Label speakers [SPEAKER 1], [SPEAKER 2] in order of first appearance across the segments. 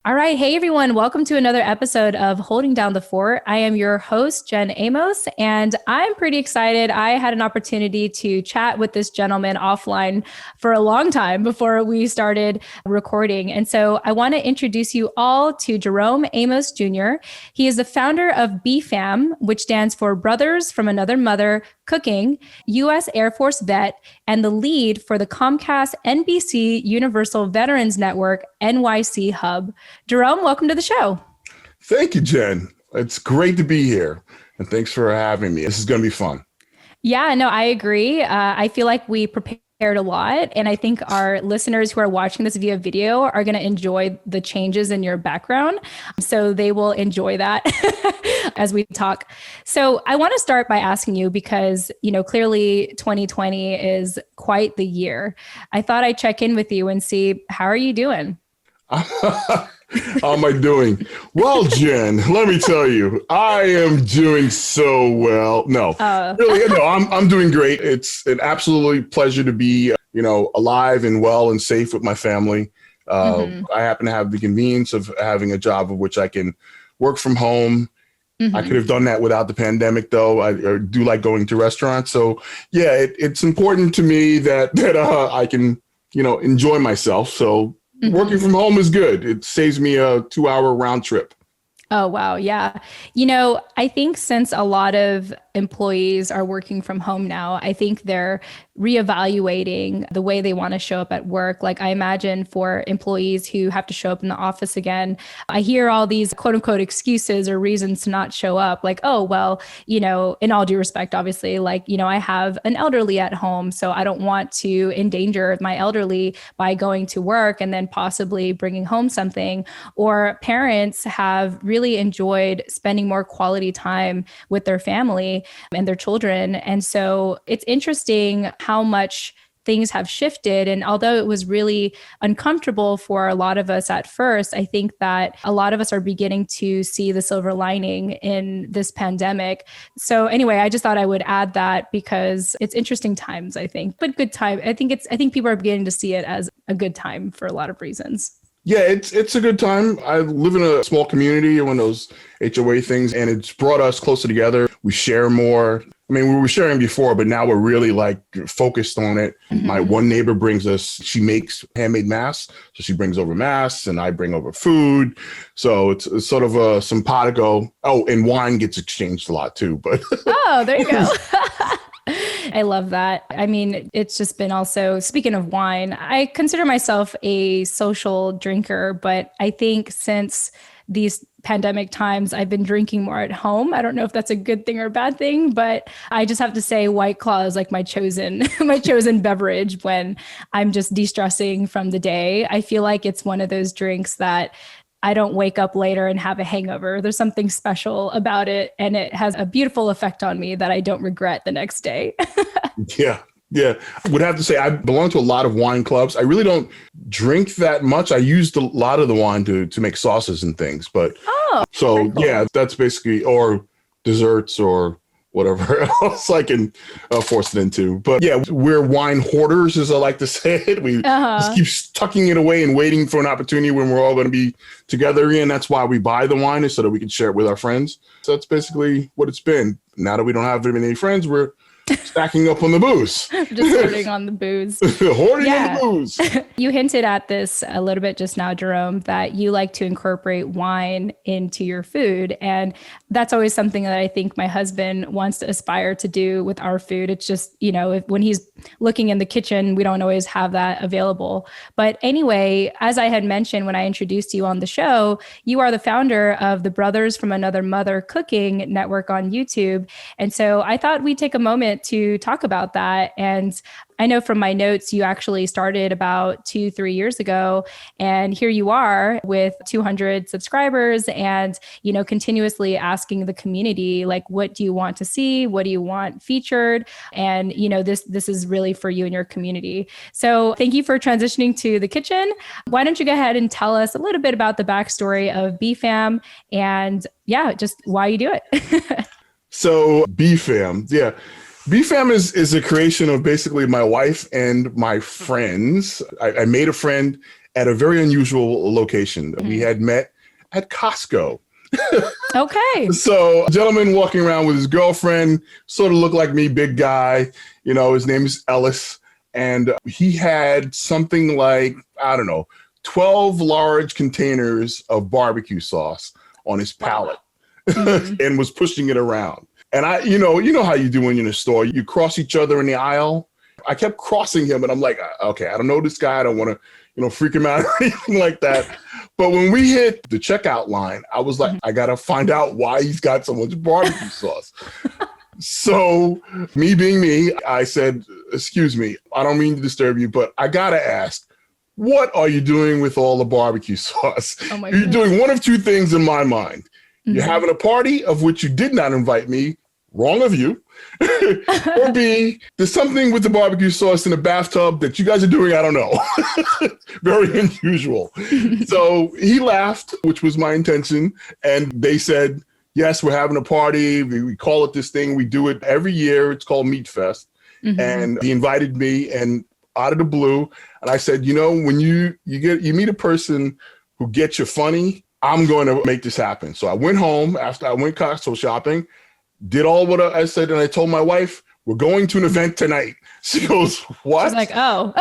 [SPEAKER 1] All right. Hey, everyone. Welcome to another episode of Holding Down the Fort. I am your host, Jen Amos, and I'm pretty excited. I had an opportunity to chat with this gentleman offline for a long time before we started recording. And so I want to introduce you all to Jerome Amos Jr. He is the founder of BFAM, which stands for Brothers from Another Mother Cooking, U.S. Air Force vet, and the lead for the Comcast NBCUniversal Veterans Network NYC Hub. Jerome, welcome to the show.
[SPEAKER 2] Thank you, Jen. It's great to be here. And thanks for having me. This is going to be fun.
[SPEAKER 1] Yeah, no, I agree. I feel like we prepared a lot. And I think our listeners who are watching this via video are going to enjoy the changes in your background. So they will enjoy that as we talk. So I want to start by asking you because, clearly 2020 is quite the year. I thought I'd check in with you and see, how are you doing?
[SPEAKER 2] How am I doing? Well, Jen, let me tell you, I am doing so well. I'm doing great. It's an absolutely pleasure to be, alive and well and safe with my family. I happen to have the convenience of having a job of which I can work from home. I could have done that without the pandemic, though. I do like going to restaurants. So, yeah, it's important to me that I can, enjoy myself. So working from home is good. It saves me a 2-hour round trip.
[SPEAKER 1] Oh, wow. Yeah. I think since a lot of employees are working from home now, I think they're reevaluating the way they want to show up at work. Like I imagine for employees who have to show up in the office again, I hear all these quote unquote excuses or reasons to not show up. Like, oh, well, in all due respect, obviously, I have an elderly at home, so I don't want to endanger my elderly by going to work and then possibly bringing home something. Or parents have really enjoyed spending more quality time with their family and their children. And so it's interesting how much things have shifted. And although it was really uncomfortable for a lot of us at first, I think that a lot of us are beginning to see the silver lining in this pandemic. So anyway, I just thought I would add that because it's interesting times, I think, but good time. I think people are beginning to see it as a good time for a lot of reasons.
[SPEAKER 2] Yeah, it's a good time. I live in a small community, one of those HOA things, and it's brought us closer together. We share more. I mean, we were sharing before, but now we're really focused on it. My one neighbor she makes handmade masks. So she brings over masks and I bring over food. So it's sort of a simpatico. Oh, and wine gets exchanged a lot too. But
[SPEAKER 1] oh, there you go. I love that. I mean, it's just been also, speaking of wine, I consider myself a social drinker, but I think since these pandemic times, I've been drinking more at home. I don't know if that's a good thing or a bad thing, but I just have to say White Claw is like my chosen beverage when I'm just de-stressing from the day. I feel like it's one of those drinks that I don't wake up later and have a hangover. There's something special about it. And it has a beautiful effect on me that I don't regret the next day.
[SPEAKER 2] Yeah. I would have to say I belong to a lot of wine clubs. I really don't drink that much. I used a lot of the wine to make sauces and things. But so, cool. Yeah, that's basically, or desserts or whatever else I can force it into. But yeah, we're wine hoarders, as I like to say it. We just keep tucking it away and waiting for an opportunity when we're all going to be together again. That's why we buy the wine, is so that we can share it with our friends. So that's basically what it's been. Now that we don't have very many friends, we're stacking up on the booze.
[SPEAKER 1] Just hoarding on the booze.
[SPEAKER 2] Hoarding on the booze.
[SPEAKER 1] You hinted at this a little bit just now, Jerome, that you like to incorporate wine into your food. And that's always something that I think my husband wants to aspire to do with our food. It's just, when he's looking in the kitchen, we don't always have that available. But anyway, as I had mentioned when I introduced you on the show, you are the founder of the Brothers from Another Mother Cooking Network on YouTube. And so I thought we'd take a moment to talk about that. And I know from my notes, you actually started about 2-3 years ago, and here you are with 200 subscribers and, continuously asking the community, like, what do you want to see? What do you want featured? And, this is really for you and your community. So thank you for transitioning to the kitchen. Why don't you go ahead and tell us a little bit about the backstory of BFAM and just why you do it.
[SPEAKER 2] So BFAM, yeah. BFAM is a creation of basically my wife and my friends. I made a friend at a very unusual location. We had met at Costco.
[SPEAKER 1] Okay.
[SPEAKER 2] So a gentleman walking around with his girlfriend, sort of looked like me, big guy. His name is Ellis. And he had something like, I don't know, 12 large containers of barbecue sauce on his pallet and was pushing it around. And you know how you do when you're in a store, you cross each other in the aisle. I kept crossing him and I'm like, okay, I don't know this guy. I don't want to, freak him out or anything like that. But when we hit the checkout line, I was like, I got to find out why he's got so much barbecue sauce. So me being me, I said, excuse me, I don't mean to disturb you, but I got to ask, what are you doing with all the barbecue sauce? You're doing one of two things in my mind. You're having a party of which you did not invite me. Wrong of you. Or B, there's something with the barbecue sauce in the bathtub that you guys are doing. I don't know. Very unusual. So he laughed, which was my intention. And they said, yes, we're having a party. We call it this thing. We do it every year. It's called Meat Fest. And he invited me and out of the blue. And I said, when you meet a person who gets you funny, I'm going to make this happen. So I went home after I went Costco shopping, did all what I said, and I told my wife, we're going to an event tonight. She goes, what?
[SPEAKER 1] She's like, oh.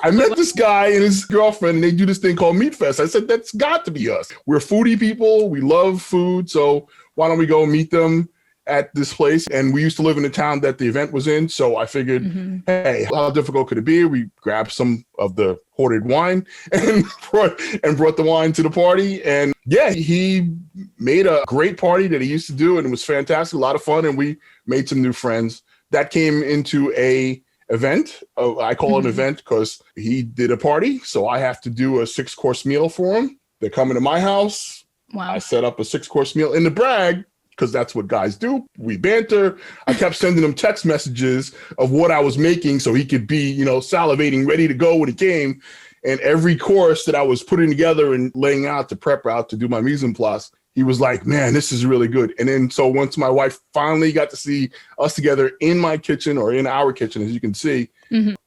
[SPEAKER 2] I met this guy and his girlfriend, and they do this thing called Meat Fest. I said, that's got to be us. We're foodie people. We love food. So why don't we go meet them at this place? And we used to live in the town that the event was in. So I figured, hey, how difficult could it be? We grabbed some of the hoarded wine and brought the wine to the party. And yeah, he made a great party that he used to do. And it was fantastic, a lot of fun. And we made some new friends. That came into a event. I call it an event because he did a party. So I have to do a 6-course meal for him. They're coming to my house. Wow. I set up a 6-course meal in the brag, because that's what guys do. We banter. I kept sending him text messages of what I was making so he could be, salivating, ready to go when he came. And every course that I was putting together and laying out to prep out to do my mise en place, he was like, man, this is really good. And then so once my wife finally got to see us together in my kitchen or in our kitchen, as you can see,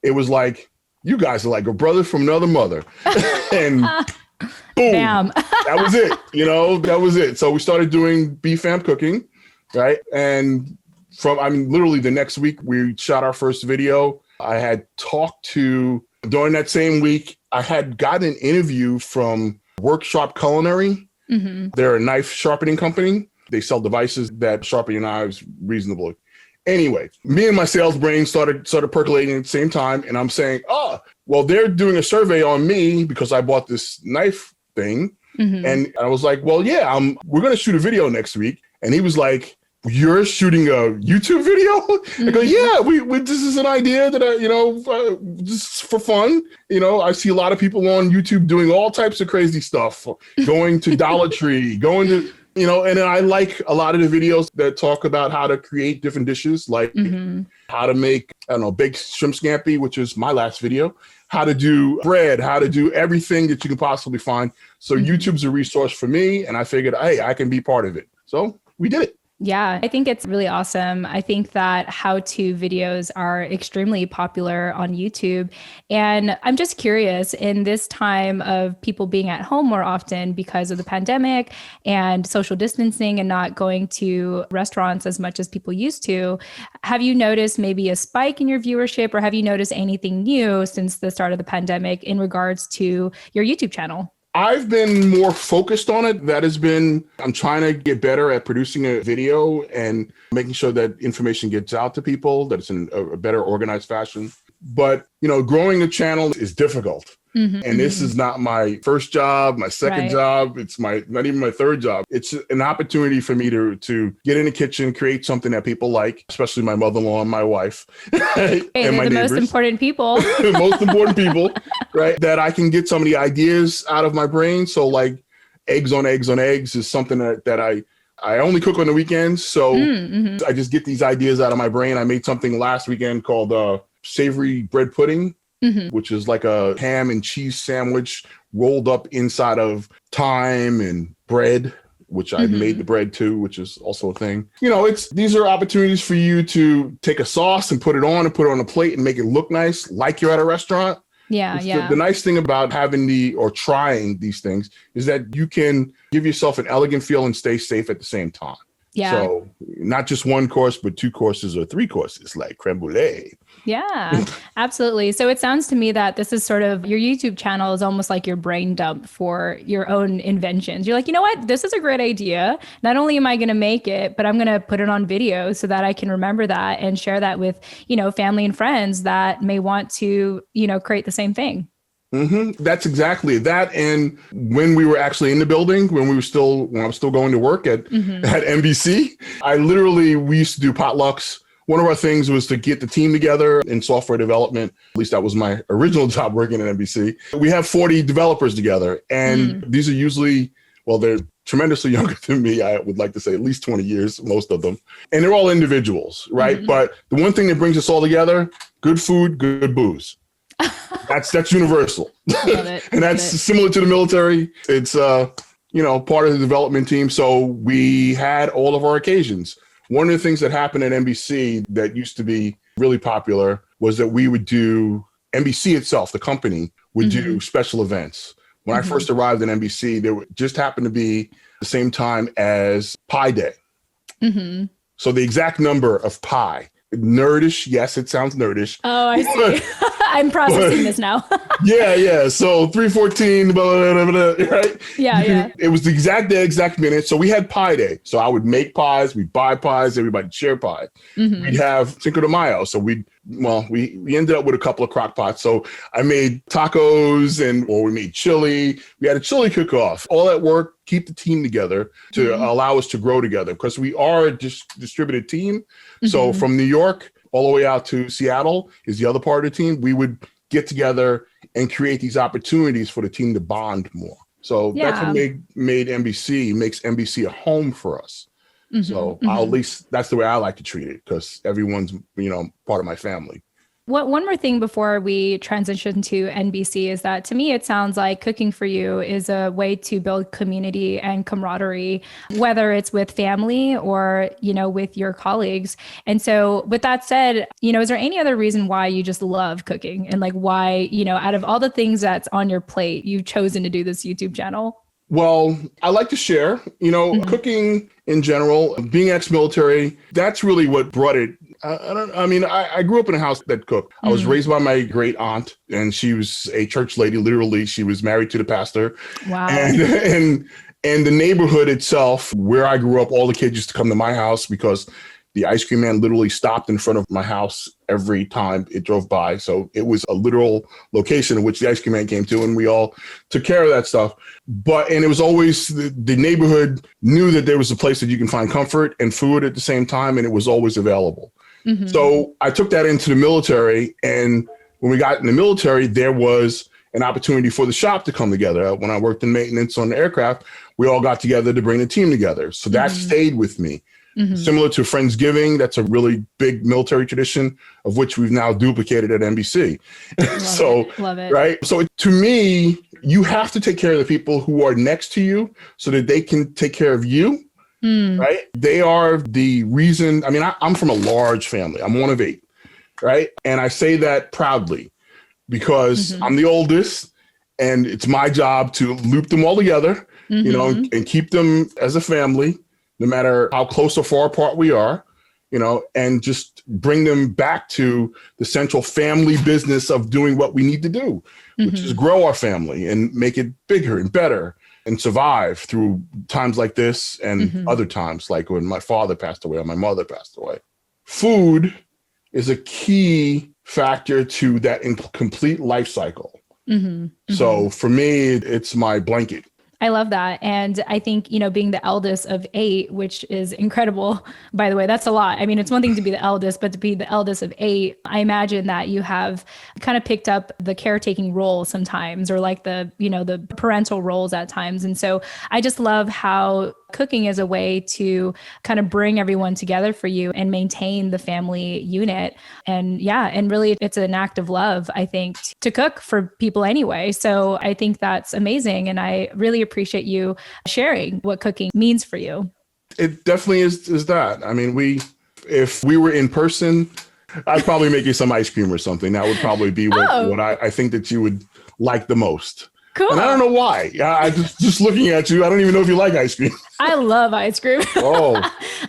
[SPEAKER 2] it was like, you guys are like a brother from another mother. And boom, bam. That was it. That was it. So we started doing BFAM cooking, right? And literally the next week we shot our first video. I had during that same week, I had gotten an interview from Workshop Culinary. They're a knife sharpening company. They sell devices that sharpen your knives reasonably. Anyway, me and my sales brain started percolating at the same time. And I'm saying, they're doing a survey on me because I bought this knife thing. And I was like, well, yeah, we're going to shoot a video next week. And he was like, you're shooting a YouTube video? I go, yeah, we this is an idea that I, just for fun. I see a lot of people on YouTube doing all types of crazy stuff, going to Dollar Tree, going to, and I like a lot of the videos that talk about how to create different dishes, like how to make, baked shrimp scampi, which is my last video, how to do bread, how to do everything that you can possibly find. So YouTube's a resource for me. And I figured, hey, I can be part of it. So we did it.
[SPEAKER 1] Yeah, I think it's really awesome. I think that how-to videos are extremely popular on YouTube. And I'm just curious, in this time of people being at home more often because of the pandemic and social distancing and not going to restaurants as much as people used to, have you noticed maybe a spike in your viewership, or have you noticed anything new since the start of the pandemic in regards to your YouTube channel?
[SPEAKER 2] I've been more focused on it. I'm trying to get better at producing a video and making sure that information gets out to people, that it's in a better organized fashion. But, growing a channel is difficult. And this is not my first job, my second job. It's not even my third job. It's an opportunity for me to get in the kitchen, create something that people like, especially my mother-in-law and my wife.
[SPEAKER 1] Hey, and my neighbors. Most important people.
[SPEAKER 2] Most important people, right? That I can get some of the ideas out of my brain. So like eggs on eggs is something that I only cook on the weekends. So I just get these ideas out of my brain. I made something last weekend called savory bread pudding. Which is like a ham and cheese sandwich rolled up inside of thyme and bread, which I made the bread too, which is also a thing. These are opportunities for you to take a sauce and put it on a plate and make it look nice, like you're at a restaurant.
[SPEAKER 1] Yeah, yeah.
[SPEAKER 2] The nice thing about or trying these things is that you can give yourself an elegant feel and stay safe at the same time.
[SPEAKER 1] Yeah.
[SPEAKER 2] So not just one course, but 2 courses or 3 courses like creme brulee.
[SPEAKER 1] Yeah, absolutely. So it sounds to me that this is sort of your YouTube channel is almost like your brain dump for your own inventions. You're like, you know what? This is a great idea. Not only am I going to make it, but I'm going to put it on video so that I can remember that and share that with, family and friends that may want to, create the same thing.
[SPEAKER 2] Mm-hmm. That's exactly that. And when we were actually in the building, when I was still going to work at NBC, we used to do potlucks. One of our things was to get the team together in software development. At least that was my original job working at NBC. We have 40 developers together, and these are usually, they're tremendously younger than me. I would like to say at least 20 years, most of them. And they're all individuals, right? But the one thing that brings us all together, good food, good booze. That's universal. And that's similar to the military. It's, part of the development team. So we had all of our occasions. One of the things that happened at NBC that used to be really popular was that we would do, NBC itself, the company, would do special events. When I first arrived at NBC, there just happened to be the same time as Pi Day. So the exact number of pi, nerdish, yes, it sounds nerdish.
[SPEAKER 1] Oh, I see. I'm processing this now.
[SPEAKER 2] Yeah. So 314, blah, blah, blah, blah, right?
[SPEAKER 1] Yeah.
[SPEAKER 2] It was the exact day, exact minute. So we had Pi Day. So I would make pies, we'd buy pies, everybody share pie. We'd have Cinco de Mayo. So we ended up with a couple of crock pots. So I made tacos or we made chili. We had a chili cook-off. All that work, keep the team together to allow us to grow together because we are a distributed team. So from New York all the way out to Seattle is the other part of the team. We would get together and create these opportunities for the team to bond more. So that's what makes NBC a home for us. So at least that's the way I like to treat it because everyone's, part of my family.
[SPEAKER 1] One more thing before we transition to NBC is that to me, it sounds like cooking for you is a way to build community and camaraderie, whether it's with family or, with your colleagues. And so with that said, is there any other reason why you just love cooking and like why, out of all the things that's on your plate, you've chosen to do this YouTube channel?
[SPEAKER 2] Well, I like to share, cooking in general, being ex-military, that's really what brought it. I grew up in a house that cooked. I was raised by my great aunt and she was a church lady. Literally, she was married to the pastor.
[SPEAKER 1] Wow.
[SPEAKER 2] And the neighborhood itself, where I grew up, all the kids used to come to my house because the ice cream man literally stopped in front of my house every time it drove by. So it was a literal location in which the ice cream man came to, and we all took care of that stuff. And it was always the neighborhood knew that there was a place that you can find comfort and food at the same time, and it was always available. So I took that into the military. And when we got in the military, there was an opportunity for the shop to come together. When I worked in maintenance on the aircraft, we all got together to bring the team together. So that stayed with me. Similar to Friendsgiving, that's a really big military tradition of which we've now duplicated at NBC.
[SPEAKER 1] Love it.
[SPEAKER 2] Right. So to me, you have to take care of the people who are next to you so that they can take care of you. Right. They are the reason. I mean, I'm from a large family. I'm one of 8. Right. And I say that proudly because I'm the oldest and it's my job to loop them all together, and keep them as a family, no matter how close or far apart we are, and just bring them back to the central family business of doing what we need to do, which is grow our family and make it bigger and better and survive through times like this and other times, like when my father passed away or my mother passed away. Food is a key factor to that complete life cycle. So for me, it's my blanket.
[SPEAKER 1] I love that. And I think, being the eldest of 8, which is incredible, by the way, that's a lot. I mean, it's one thing to be the eldest, but to be the eldest of 8, I imagine that you have kind of picked up the caretaking role sometimes, or like the parental roles at times. And so I just love how cooking is a way to kind of bring everyone together for you and maintain the family unit. And really it's an act of love, I think, to cook for people anyway. So I think that's amazing. And I really appreciate you sharing what cooking means for you.
[SPEAKER 2] It definitely is that. I mean, if we were in person, I'd probably make you some ice cream or something. That would probably be what I think that you would like the most.
[SPEAKER 1] Cool.
[SPEAKER 2] And I don't know why. I just looking at you, I don't even know if you like ice cream.
[SPEAKER 1] I love ice cream.
[SPEAKER 2] Oh,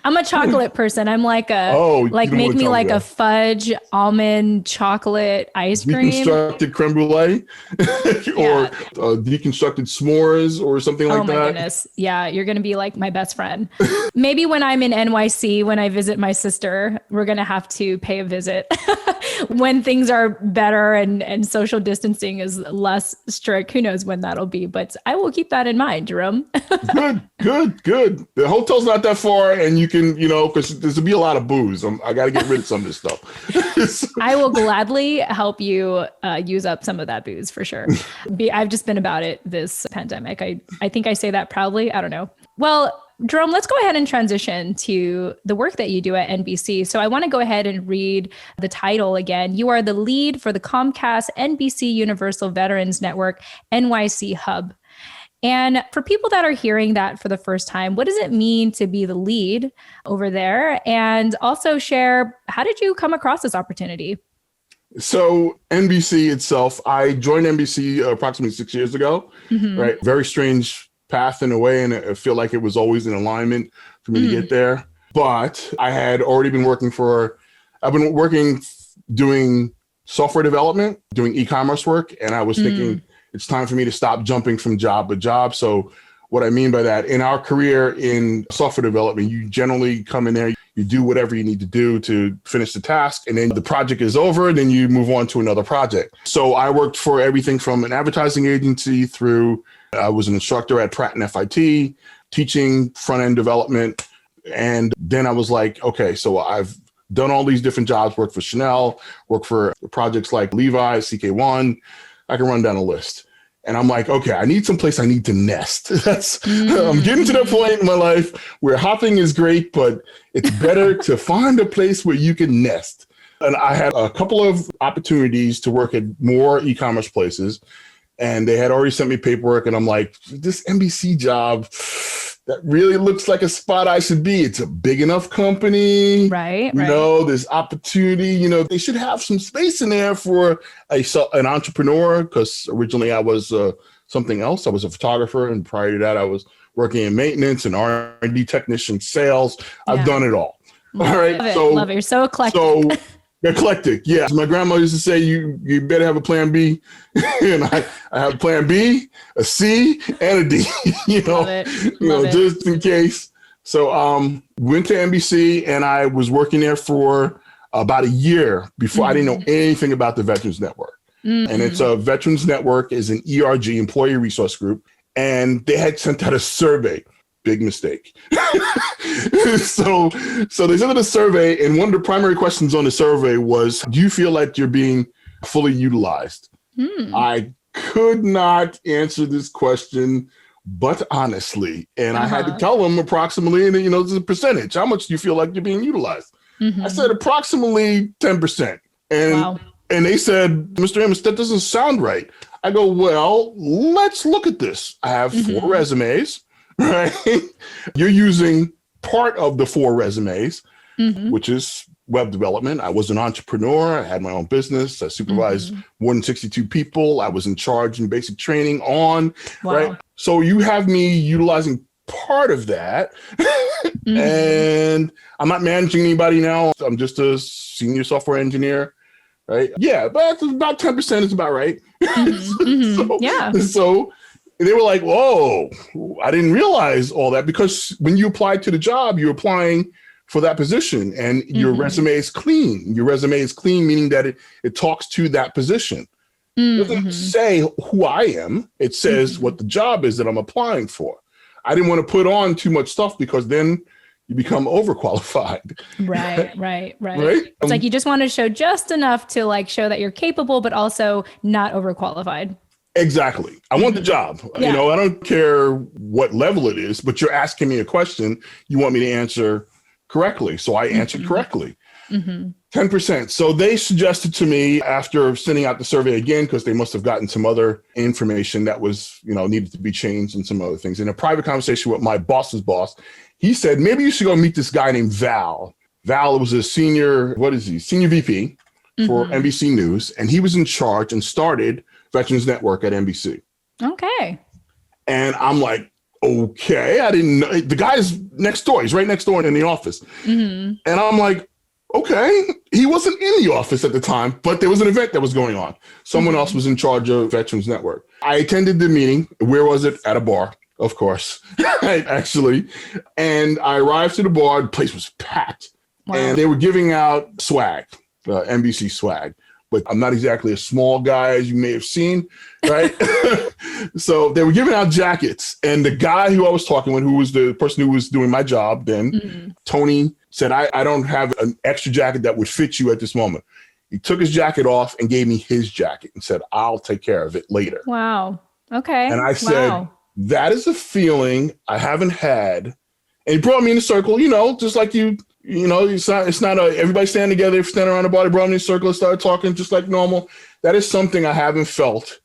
[SPEAKER 1] I'm a chocolate person. I'm like make me like a fudge almond chocolate ice cream.
[SPEAKER 2] Deconstructed creme brulee or deconstructed s'mores or something like that. Oh my
[SPEAKER 1] goodness. Yeah. You're going to be like my best friend. Maybe when I'm in NYC, when I visit my sister, we're going to have to pay a visit when things are better and social distancing is less strict. Who knows when that'll be, but I will keep that in mind, Jerome.
[SPEAKER 2] Good. The hotel's not that far, and you can, because there's be a lot of booze. I got to get rid of some of this stuff.
[SPEAKER 1] I will gladly help you use up some of that booze for sure. I've just been about it this pandemic. I think I say that proudly. I don't know. Well, Jerome, let's go ahead and transition to the work that you do at NBC. So I want to go ahead and read the title again. You are the lead for the Comcast NBCUniversal Veterans Network NYC Hub. And for people that are hearing that for the first time, what does it mean to be the lead over there? And also share, how did you come across this opportunity?
[SPEAKER 2] So NBC itself, I joined NBC approximately 6 years ago, right? Very strange path in a way. And I feel like it was always in alignment for me to get there. But I had already been working doing software development, doing e-commerce work. And I was thinking, it's time for me to stop jumping from job to job. So what I mean by that, in our career in software development, you generally come in there, you do whatever you need to do to finish the task, and then the project is over, and then you move on to another project. So I worked for everything from an advertising agency through, I was an instructor at Pratt & FIT, teaching front-end development. And then I was like, okay, so I've done all these different jobs, worked for Chanel, worked for projects like Levi's, CK1, I can run down a list. And I'm like, okay, I need some place I need to nest. I'm getting to that point in my life where hopping is great, but it's better to find a place where you can nest. And I had a couple of opportunities to work at more e-commerce places, and they had already sent me paperwork. And I'm like, this NBC job, that really looks like a spot I should be. It's a big enough company.
[SPEAKER 1] Right.
[SPEAKER 2] There's opportunity. They should have some space in there for an entrepreneur, because originally I was something else. I was a photographer. And prior to that, I was working in maintenance and R&D technician, sales. I've done it all. All right.
[SPEAKER 1] Love it. You're so eclectic.
[SPEAKER 2] Eclectic, yeah. My grandma used to say, you better have a plan B. And I have a plan B, a C, and a D,
[SPEAKER 1] Love it.
[SPEAKER 2] Just in case. So went to NBC, and I was working there for about a year before I didn't know anything about the Veterans Network. And it's a Veterans Network is an ERG, Employee Resource Group, and they had sent out a survey. Big mistake. So they sent out a survey, and one of the primary questions on the survey was, do you feel like you're being fully utilized? I could not answer this question, but honestly, and I had to tell them approximately, and this is a percentage. How much do you feel like you're being utilized? I said approximately 10%. And they said, Mr. Amos, that doesn't sound right. I go, well, let's look at this. I have 4 resumes. Right? You're using part of the 4 resumes, which is web development. I was an entrepreneur. I had my own business. I supervised more than 62 people. I was in charge in basic training right? So you have me utilizing part of that. And I'm not managing anybody now. I'm just a senior software engineer. Right? Yeah, but about 10% is about right. So and they were like, whoa, I didn't realize all that, because when you apply to the job, you're applying for that position, and your resume is clean. Your resume is clean, meaning that it talks to that position. It doesn't say who I am. It says what the job is that I'm applying for. I didn't want to put on too much stuff, because then you become overqualified.
[SPEAKER 1] Right. It's like you just want to show just enough to show that you're capable, but also not overqualified.
[SPEAKER 2] Exactly. I want the job. I don't care what level it is, but you're asking me a question. You want me to answer correctly. So I answered correctly. 10%. So they suggested to me, after sending out the survey again, because they must have gotten some other information that was, needed to be changed and some other things. In a private conversation with my boss's boss, he said, maybe you should go meet this guy named Val. Val was a senior VP for NBC News, and he was in charge and started Veterans Network at NBC.
[SPEAKER 1] Okay.
[SPEAKER 2] And I'm like, okay, I didn't know. The guy's next door. He's right next door in the office. And I'm like, okay. He wasn't in the office at the time, but there was an event that was going on. Someone else was in charge of Veterans Network. I attended the meeting. Where was it? At a bar, of course, actually. And I arrived to the bar. The place was packed. Wow. And they were giving out swag, NBC swag. But I'm not exactly a small guy, as you may have seen, right? So they were giving out jackets. And the guy who I was talking with, who was the person who was doing my job then, Tony, said, I don't have an extra jacket that would fit you at this moment. He took his jacket off and gave me his jacket and said, I'll take care of it later.
[SPEAKER 1] Wow. Okay.
[SPEAKER 2] And I said, that is a feeling I haven't had. And he brought me in a circle, just like it's not everybody standing together, standing around the bar. They brought me in a circle and started talking just like normal. That is something I haven't felt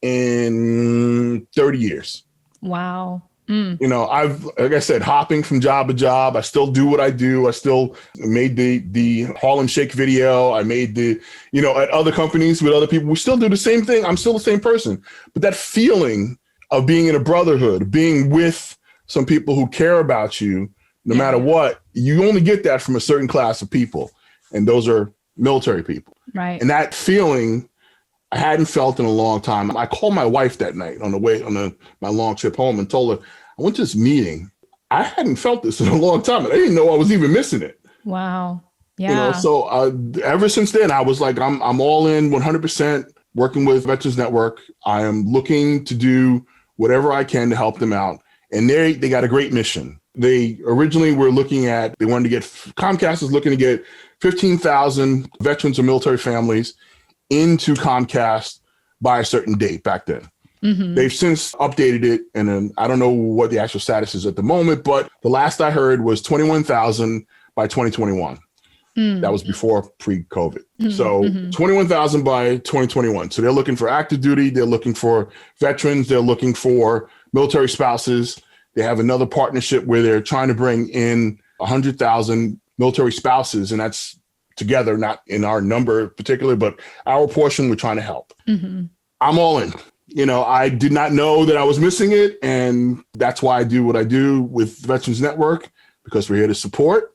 [SPEAKER 2] in 30 years.
[SPEAKER 1] Wow.
[SPEAKER 2] I've, like I said, hopping from job to job. I still do what I do. I still made the Harlem Shake video. I made at other companies with other people. We still do the same thing. I'm still the same person. But that feeling of being in a brotherhood, being with some people who care about you, no matter what, you only get that from a certain class of people. And those are military people. Right. And that feeling I hadn't felt in a long time. I called my wife that night on the way on my long trip home and told her, I went to this meeting. I hadn't felt this in a long time. And I didn't know I was even missing it.
[SPEAKER 1] Wow. Yeah.
[SPEAKER 2] So ever since then, I was like, I'm all in 100% working with Veterans Network. I am looking to do whatever I can to help them out. And they got a great mission. They originally were Comcast is looking to get 15,000 veterans or military families into Comcast by a certain date back then. They've since updated it, and I don't know what the actual status is at the moment, but the last I heard was 21,000 by 2021. That was before pre-COVID. So 21,000 by 2021. So they're looking for active duty. They're looking for veterans. They're looking for military spouses. They have another partnership where they're trying to bring in 100,000 military spouses, and that's together, not in our number particularly, but our portion we're trying to help. I'm all in. I did not know that I was missing it, and that's why I do what I do with Veterans Network, because we're here to support.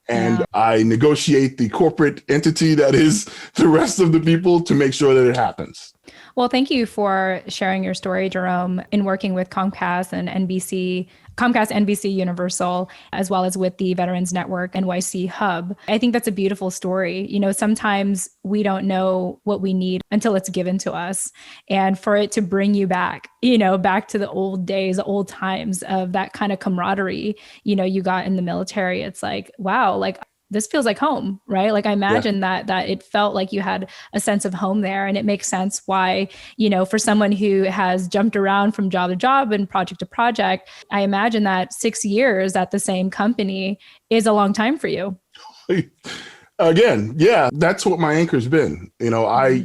[SPEAKER 2] And I negotiate the corporate entity that is the rest of the people to make sure that it happens.
[SPEAKER 1] Well, thank you for sharing your story, Jerome, in working with Comcast, NBCUniversal, as well as with the Veterans Network NYC Hub. I think that's a beautiful story. Sometimes we don't know what we need until it's given to us. And for it to bring you back, back to the old days, old times of that kind of camaraderie, you got in the military, it's like, wow, like this feels like home, right? Like I imagine that it felt like you had a sense of home there, and it makes sense why, for someone who has jumped around from job to job and project to project, I imagine that 6 years at the same company is a long time for you.
[SPEAKER 2] Again, that's what my anchor's been. I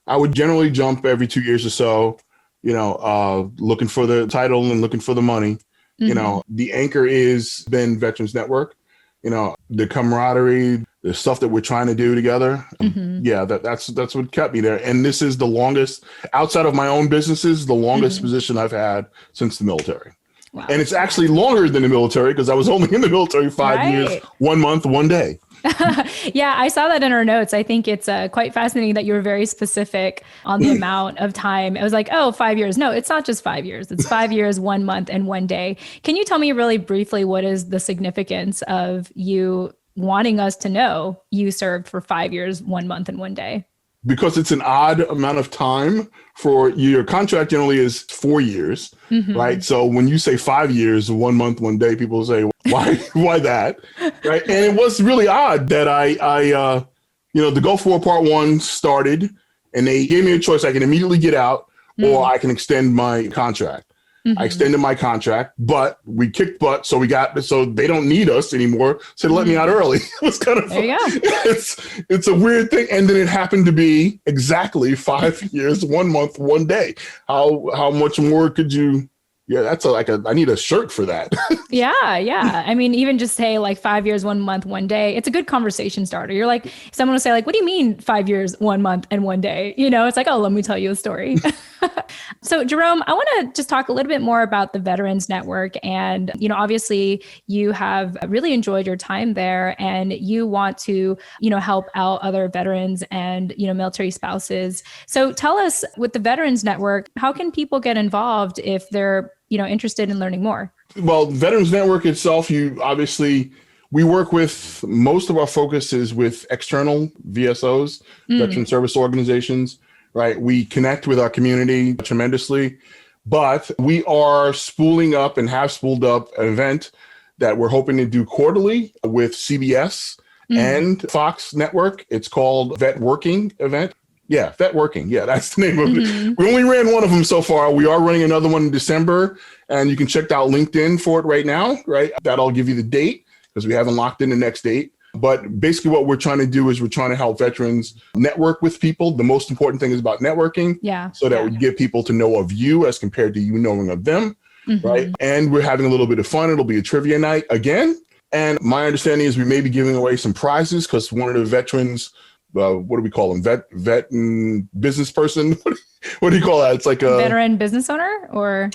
[SPEAKER 2] would generally jump every 2 years or so, looking for the title and looking for the money. The anchor is been Veterans Network. The camaraderie, the stuff that we're trying to do together. That's what kept me there. And this is the longest, outside of my own businesses, the longest position I've had since the military. Wow. And it's actually longer than the military, because I was only in the military 5 years, 1 month, 1 day.
[SPEAKER 1] Yeah, I saw that in our notes. I think it's quite fascinating that you were very specific on the amount of time. It was like, 5 years. No, it's not just 5 years. It's 5 years, 1 month, and 1 day. Can you tell me really briefly what is the significance of you wanting us to know you served for 5 years, 1 month, and 1 day?
[SPEAKER 2] Because it's an odd amount of time. For your contract generally is 4 years, right? So when you say 5 years, 1 month, 1 day, people say, why that? Right. And it was really odd that the Go Forward Part 1 started, and they gave me a choice. I can immediately get out, or I can extend my contract. I extended my contract, but we kicked butt. So they don't need us anymore. So they let me out early. It was kind of, there you go. It's a weird thing. And then it happened to be exactly 5 years, 1 month, 1 day. How much more could you Yeah, that's I need a shirt for that.
[SPEAKER 1] Yeah, yeah. I mean, even just say like 5 years, 1 month, 1 day. It's a good conversation starter. You're like, someone will say like, what do you mean 5 years, 1 month, and 1 day? It's like, oh, let me tell you a story. So Jerome, I want to just talk a little bit more about the Veterans Network. And, obviously you have really enjoyed your time there and you want to, help out other veterans and, military spouses. So tell us, with the Veterans Network, how can people get involved if they're, interested in learning more?
[SPEAKER 2] Well, Veterans Network itself, we work with, most of our focus is with external VSOs, veteran service organizations, right? We connect with our community tremendously, but we are spooling up and have spooled up an event that we're hoping to do quarterly with CBS and Fox Network. It's called Vet Working event. Yeah, Vet Working. Yeah, that's the name of it. We only ran one of them so far. We are running another one in December, and you can check out LinkedIn for it right now, right? That'll give you the date because we haven't locked in the next date. But basically what we're trying to do is we're trying to help veterans network with people. The most important thing is about networking.
[SPEAKER 1] Yeah.
[SPEAKER 2] So that we get people to know of you as compared to you knowing of them, right? And we're having a little bit of fun. It'll be a trivia night again. And my understanding is we may be giving away some prizes because one of the veterans, what do we call them? Vet and business person. What do you call that? It's like a
[SPEAKER 1] veteran business owner, or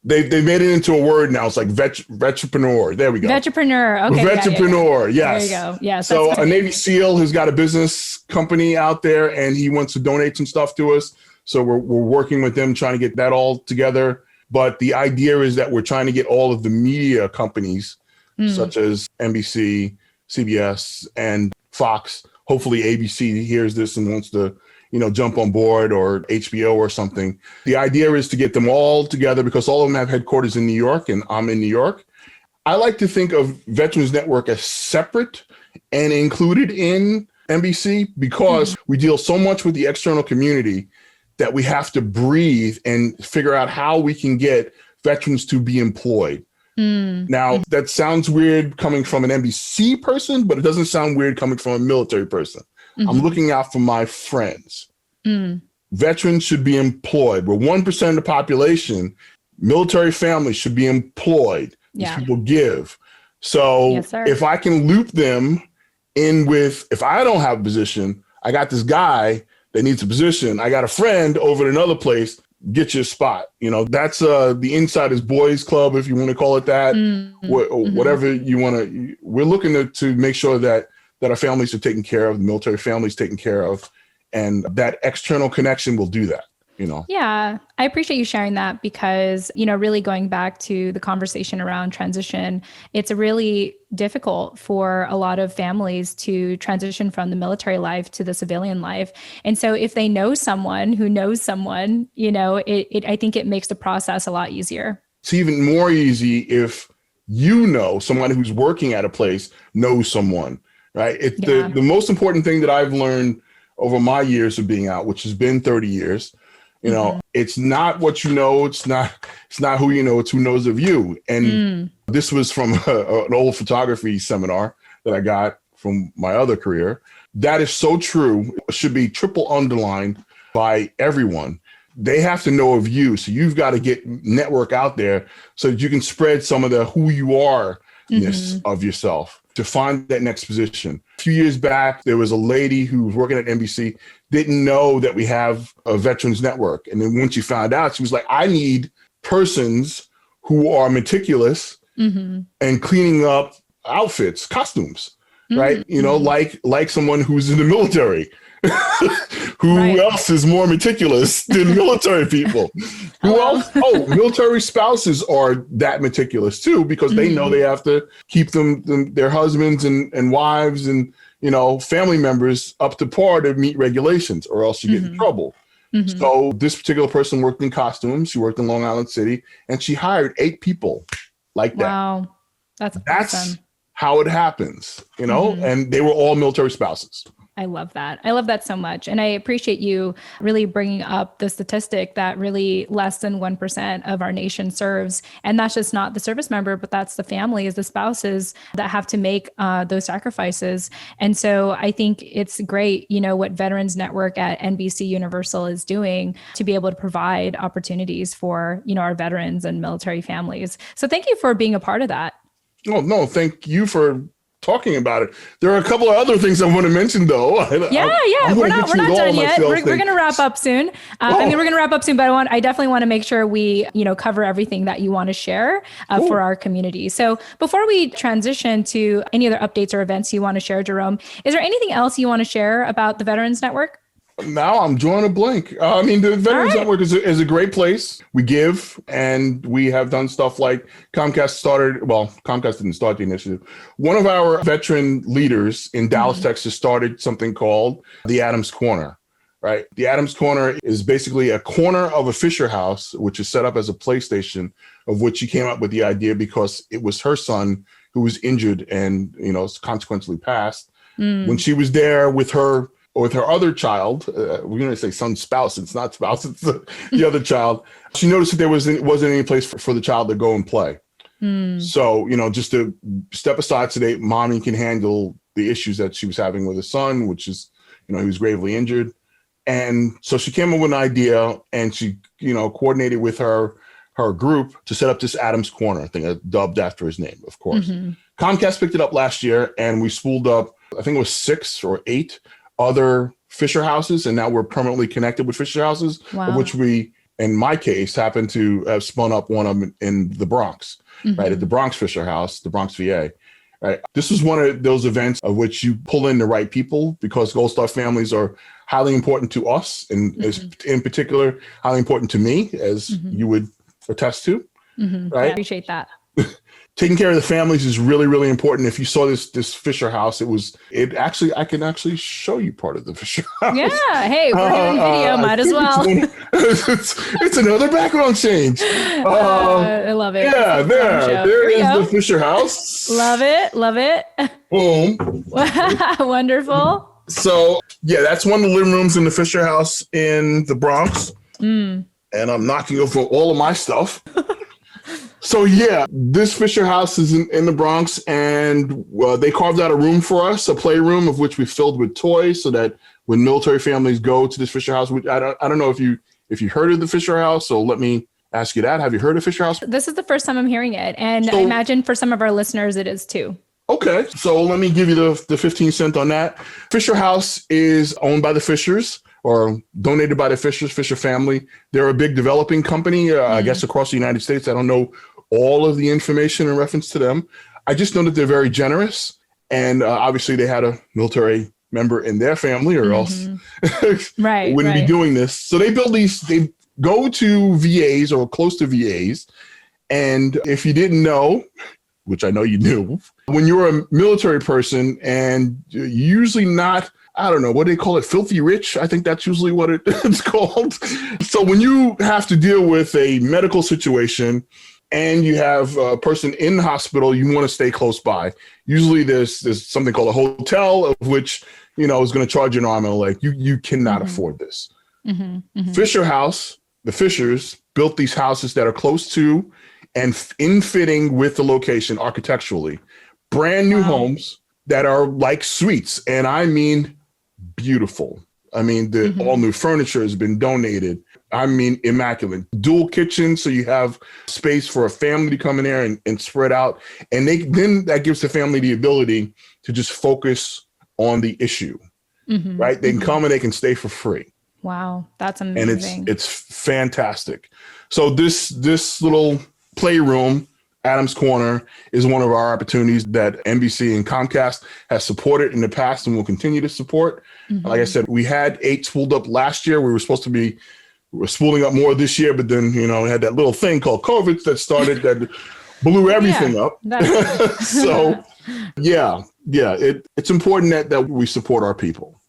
[SPEAKER 2] they made it into a word now. It's like vetrepreneur. There we go.
[SPEAKER 1] Vetrepreneur. Okay.
[SPEAKER 2] Vetrepreneur.
[SPEAKER 1] Yeah.
[SPEAKER 2] Yes.
[SPEAKER 1] There you go. Yes.
[SPEAKER 2] So a Navy SEAL who's got a business company out there and he wants to donate some stuff to us. So we're working with them, trying to get that all together. But the idea is that we're trying to get all of the media companies such as NBC, CBS, and Fox. Hopefully ABC hears this and wants to, jump on board, or HBO or something. The idea is to get them all together because all of them have headquarters in New York and I'm in New York. I like to think of Veterans Network as separate and included in NBC because we deal so much with the external community that we have to breathe and figure out how we can get veterans to be employed. Now, that sounds weird coming from an NBC person, but it doesn't sound weird coming from a military person. I'm looking out for my friends. Veterans should be employed. We're 1% of the population. Military families should be employed. These people give. So if I can loop them in with, if I don't have a position, I got this guy that needs a position. I got a friend over at another place. Get your spot. That's the Insiders Boys Club, if you want to call it that, whatever you want to. We're looking to make sure that our families are taken care of, the military families taken care of, and that external connection will do that.
[SPEAKER 1] Yeah, I appreciate you sharing that because, really going back to the conversation around transition, it's really difficult for a lot of families to transition from the military life to the civilian life. And so if they know someone who knows someone, I think it makes the process a lot easier.
[SPEAKER 2] It's even more easy if someone who's working at a place knows someone, right? It's the most important thing that I've learned over my years of being out, which has been 30 years. It's not what you know. It's not who you know. It's who knows of you. And this was from an old photography seminar that I got from my other career. That is so true. It should be triple underlined by everyone. They have to know of you. So you've got to get network out there so that you can spread some of the who you are-ness of yourself to find that next position. A few years back, there was a lady who was working at NBC, didn't know that we have a veterans network. And then when she found out, she was like, I need persons who are meticulous and cleaning up outfits, costumes, right? Like someone who's in the military. Who else is more meticulous than military people? Who else? Oh, military spouses are that meticulous too, because they know they have to keep their husbands and wives and family members up to par to meet regulations, or else you get in trouble. So this particular person worked in costumes. She worked in Long Island City, and she hired 8 people like that.
[SPEAKER 1] Wow, that's awesome.
[SPEAKER 2] How it happens, and they were all military spouses.
[SPEAKER 1] I love that. I love that so much. And I appreciate you really bringing up the statistic that really less than 1% of our nation serves. And that's just not the service member, but that's the families, the spouses that have to make those sacrifices. And so I think it's great, what Veterans Network at NBC Universal is doing to be able to provide opportunities for, our veterans and military families. So thank you for being a part of that.
[SPEAKER 2] Oh, no, thank you for talking about it. There are a couple of other things I want to mention, though.
[SPEAKER 1] Yeah. We're not done yet. We're going to wrap up soon. We're going to wrap up soon, but I definitely want to make sure we, cover everything that you want to share for our community. So before we transition to any other updates or events you want to share, Jerome, is there anything else you want to share about the Veterans Network?
[SPEAKER 2] Now I'm drawing a blank. The Veterans Network is a great place. We give, and we have done stuff like Comcast didn't start the initiative. One of our veteran leaders in Dallas, Texas, started something called the Adams Corner, right? The Adams Corner is basically a corner of a Fisher house, which is set up as a PlayStation, of which she came up with the idea because it was her son who was injured and, consequently passed. When she was there with her other child, we're going to say son's spouse. It's not spouse, it's the other child. She noticed that there wasn't any place for the child to go and play. So, just to step aside so that mommy can handle the issues that she was having with her son, which is, he was gravely injured. And so she came up with an idea, and she, coordinated with her group to set up this Adams Corner, I think dubbed after his name, of course. Comcast picked it up last year, and we spooled up, I think it was 6 or 8 other Fisher houses, and now we're permanently connected with Fisher houses, of which we, in my case, happen to have spun up one of them in the Bronx, right, at the Bronx Fisher House, the Bronx, VA. Right. This is one of those events of which you pull in the right people, because Gold Star families are highly important to us, and in particular, highly important to me, as you would attest to. Right?
[SPEAKER 1] I appreciate that.
[SPEAKER 2] Taking care of the families is really, really important. If you saw this Fisher house, I can actually show you part of the Fisher house.
[SPEAKER 1] Yeah. Hey, we're doing video, might as well.
[SPEAKER 2] It's another background change.
[SPEAKER 1] I love it.
[SPEAKER 2] Yeah, there is the Fisher house.
[SPEAKER 1] Love it.
[SPEAKER 2] Boom.
[SPEAKER 1] Wonderful.
[SPEAKER 2] So yeah, that's one of the living rooms in the Fisher house in the Bronx. And I'm knocking over all of my stuff. So yeah, this Fisher house is in the Bronx, and they carved out a room for us, a playroom of which we filled with toys, so that when military families go to this Fisher house, I don't know if you heard of the Fisher house, so let me ask you that. Have you heard of Fisher house?
[SPEAKER 1] This is the first time I'm hearing it, and I imagine for some of our listeners it is too.
[SPEAKER 2] Okay, so let me give you the 15 cents on that. Fisher House is owned by the Fishers, or donated by the Fisher family. They're a big developing company, I guess, across the United States. I don't know all of the information in reference to them. I just know that they're very generous, and obviously they had a military member in their family, or else wouldn't be doing this. So they build these. They go to VAs or close to VAs, and if you didn't know, which I know you knew, when you're a military person and you're usually not, I don't know, what do they call it? Filthy rich. I think that's usually what it's called. So when you have to deal with a medical situation and you have a person in the hospital, you want to stay close by. Usually there's something called a hotel, of which, is going to charge you an arm and a leg. You cannot afford this. Fisher House, the Fishers built these houses that are close to and in fitting with the location architecturally. Brand new homes that are like suites. And I mean, beautiful. I mean, the all new furniture has been donated. I mean, immaculate. Dual kitchen, so you have space for a family to come in there and spread out. And then that gives the family the ability to just focus on the issue, right? They can come and they can stay for free.
[SPEAKER 1] Wow, that's amazing.
[SPEAKER 2] And it's fantastic. So this little playroom, Adams Corner, is one of our opportunities that NBC and Comcast has supported in the past and will continue to support. Like I said, we had 8 spooled up last year. We were spooling up more this year, but then, we had that little thing called COVID that started that blew everything up. So it's important that we support our people.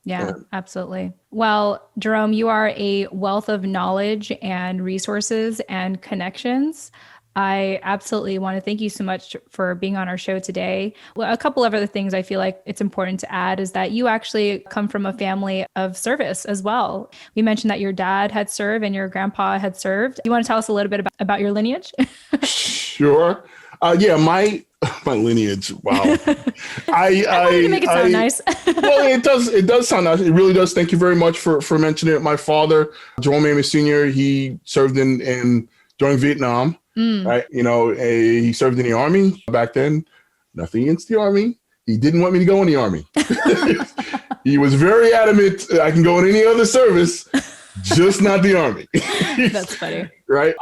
[SPEAKER 1] Yeah, absolutely. Well, Jerome, you are a wealth of knowledge and resources and connections. I absolutely want to thank you so much for being on our show today. Well, a couple of other things I feel like it's important to add is that you actually come from a family of service as well. We mentioned that your dad had served and your grandpa had served. You want to tell us a little bit about your lineage?
[SPEAKER 2] Sure. Yeah, my lineage. Wow.
[SPEAKER 1] I wanted to make it sound nice.
[SPEAKER 2] Well, it does sound nice. It really does. Thank you very much for mentioning it. My father, Jerome Amos Jr., he served in during Vietnam. Right. He served in the Army back then. Nothing against the Army. He didn't want me to go in the Army. He was very adamant I can go in any other service, just not the Army.
[SPEAKER 1] That's funny.
[SPEAKER 2] Right.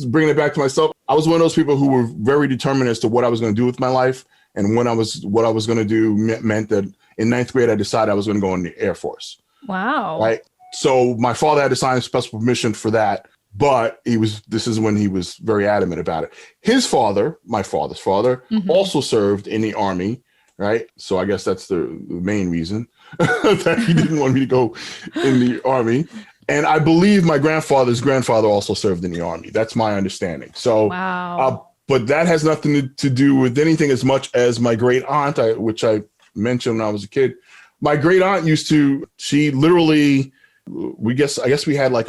[SPEAKER 2] Bringing it back to myself, I was one of those people who were very determined as to what I was going to do with my life. And what I was going to do meant that in ninth grade, I decided I was going to go in the Air Force.
[SPEAKER 1] Wow.
[SPEAKER 2] Right. So my father had to sign special permission for that. But this is when he was very adamant about it. His father, my father's father, also served in the Army, right? So I guess that's the main reason that he didn't want me to go in the Army. And I believe my grandfather's grandfather also served in the Army. That's my understanding. So,
[SPEAKER 1] wow.
[SPEAKER 2] But that has nothing to do with anything as much as my great aunt, which I mentioned when I was a kid. My great aunt she literally, I guess we had like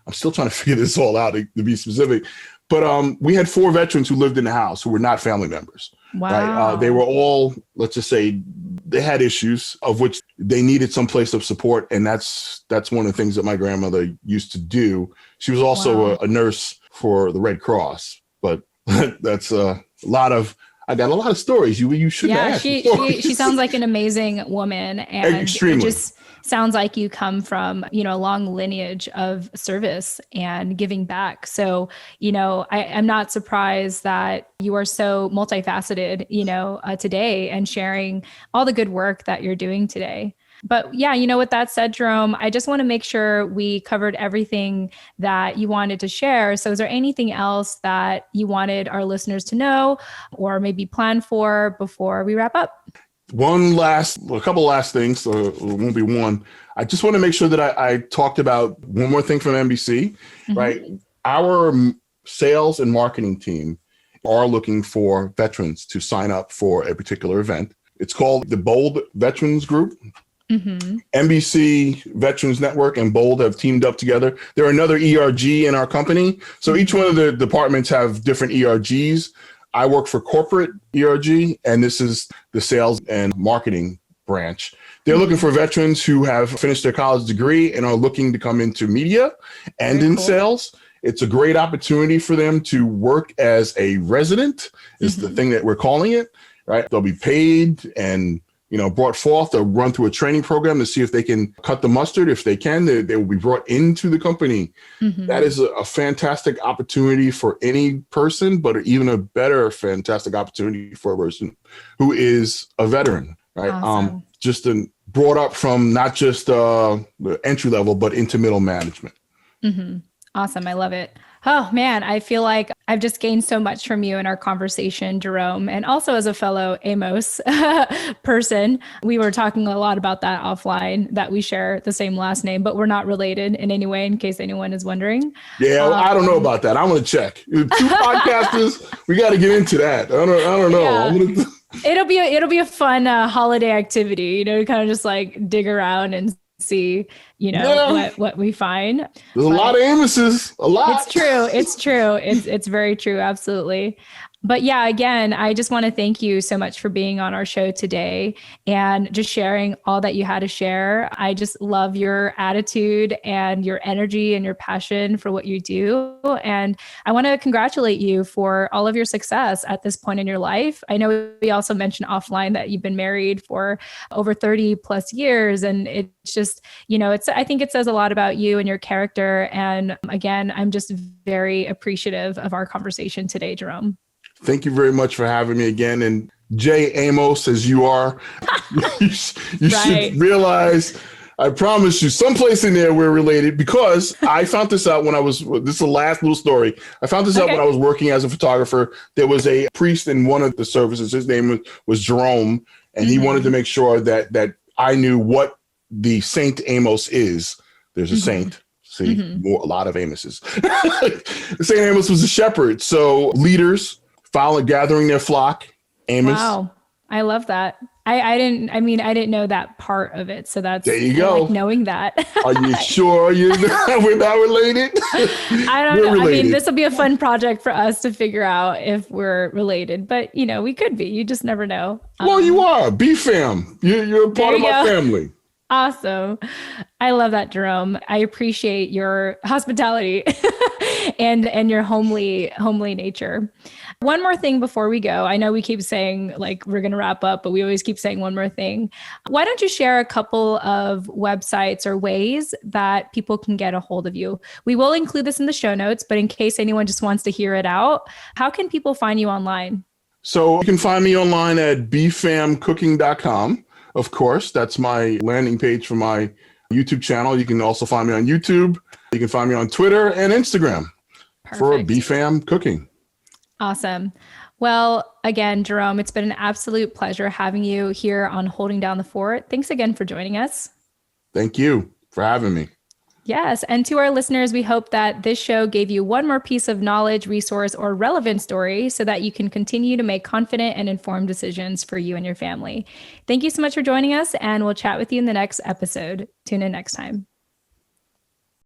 [SPEAKER 2] I'm still trying to figure this all out to be specific, but we had 4 veterans who lived in the house who were not family members.
[SPEAKER 1] Wow.
[SPEAKER 2] Right? They were all, let's just say, they had issues of which they needed some place of support, and that's one of the things that my grandmother used to do. She was also a nurse for the Red Cross, but that's I got a lot of stories. You shouldn't ask.
[SPEAKER 1] She sounds like an amazing woman, and
[SPEAKER 2] extremely.
[SPEAKER 1] It just sounds like you come from, a long lineage of service and giving back. So, I'm not surprised that you are so multifaceted, today and sharing all the good work that you're doing today. But yeah, with that said, Jerome, I just want to make sure we covered everything that you wanted to share. So is there anything else that you wanted our listeners to know or maybe plan for before we wrap up?
[SPEAKER 2] A couple last things, so it won't be one. I just want to make sure that I talked about one more thing from NBC, right? Our sales and marketing team are looking for veterans to sign up for a particular event. It's called the Bold Veterans Group. NBC Veterans Network and Bold have teamed up together. They're another ERG in our company. So each one of the departments have different ERGs. I work for corporate ERG, and this is the sales and marketing branch. They're looking for veterans who have finished their college degree and are looking to come into media and in sales. It's a great opportunity for them to work as a resident, is the thing that we're calling it, right? They'll be paid and brought forth. They'll run through a training program to see if they can cut the mustard. If they can, they will be brought into the company. That is a fantastic opportunity for any person, but even a better fantastic opportunity for a person who is a veteran, right?
[SPEAKER 1] Awesome.
[SPEAKER 2] Brought up from not just the entry level, but into middle management.
[SPEAKER 1] Awesome. I love it. Oh man, I feel like I've just gained so much from you in our conversation, Jerome, and also as a fellow Amos person. We were talking a lot about that offline, that we share the same last name, but we're not related in any way, in case anyone is wondering.
[SPEAKER 2] Yeah, I don't know about that. I'm going to check. 2 podcasters, we got to get into that. I don't know.
[SPEAKER 1] Yeah. It'll be a fun holiday activity, to kind of just like dig around and see, what we find.
[SPEAKER 2] There's a lot of Amoses, a lot.
[SPEAKER 1] It's true. It's very true. Absolutely. But yeah, again, I just want to thank you so much for being on our show today and just sharing all that you had to share. I just love your attitude and your energy and your passion for what you do. And I want to congratulate you for all of your success at this point in your life. I know we also mentioned offline that you've been married for over 30 plus years. And it's just, I think it says a lot about you and your character. And again, I'm just very appreciative of our conversation today, Jerome.
[SPEAKER 2] Thank you very much for having me again. And J. Amos, as you are, you should realize, I promise you, someplace in there we're related, because I found this out this is the last little story. I found this out when I was working as a photographer. There was a priest in one of the services. His name was Jerome, and he wanted to make sure that I knew what the Saint Amos is. There's a saint, See, a lot of Amoses. St. Amos was a shepherd. So leaders gathering their flock. Amos.
[SPEAKER 1] Wow. I love that. I didn't know that part of it. So
[SPEAKER 2] there you go.
[SPEAKER 1] I like knowing that.
[SPEAKER 2] Are you sure we're not related?
[SPEAKER 1] I don't know. Related. I mean, this will be a fun project for us to figure out if we're related, but we could be. You just never know.
[SPEAKER 2] Well, you are. BFAM. You're a part of my family.
[SPEAKER 1] Awesome. I love that, Jerome. I appreciate your hospitality and your homely nature. One more thing before we go. I know we keep saying like we're going to wrap up, but we always keep saying one more thing. Why don't you share a couple of websites or ways that people can get a hold of you? We will include this in the show notes, but in case anyone just wants to hear it out, how can people find you online?
[SPEAKER 2] So you can find me online at bfamcooking.com. Of course, that's my landing page for my YouTube channel. You can also find me on YouTube. You can find me on Twitter and Instagram. Perfect. For BFAM Cooking.
[SPEAKER 1] Awesome. Well, again, Jerome, it's been an absolute pleasure having you here on Holding Down the Fort. Thanks again for joining us.
[SPEAKER 2] Thank you for having me.
[SPEAKER 1] Yes. And to our listeners, we hope that this show gave you one more piece of knowledge, resource, or relevant story so that you can continue to make confident and informed decisions for you and your family. Thank you so much for joining us, and we'll chat with you in the next episode. Tune in next time.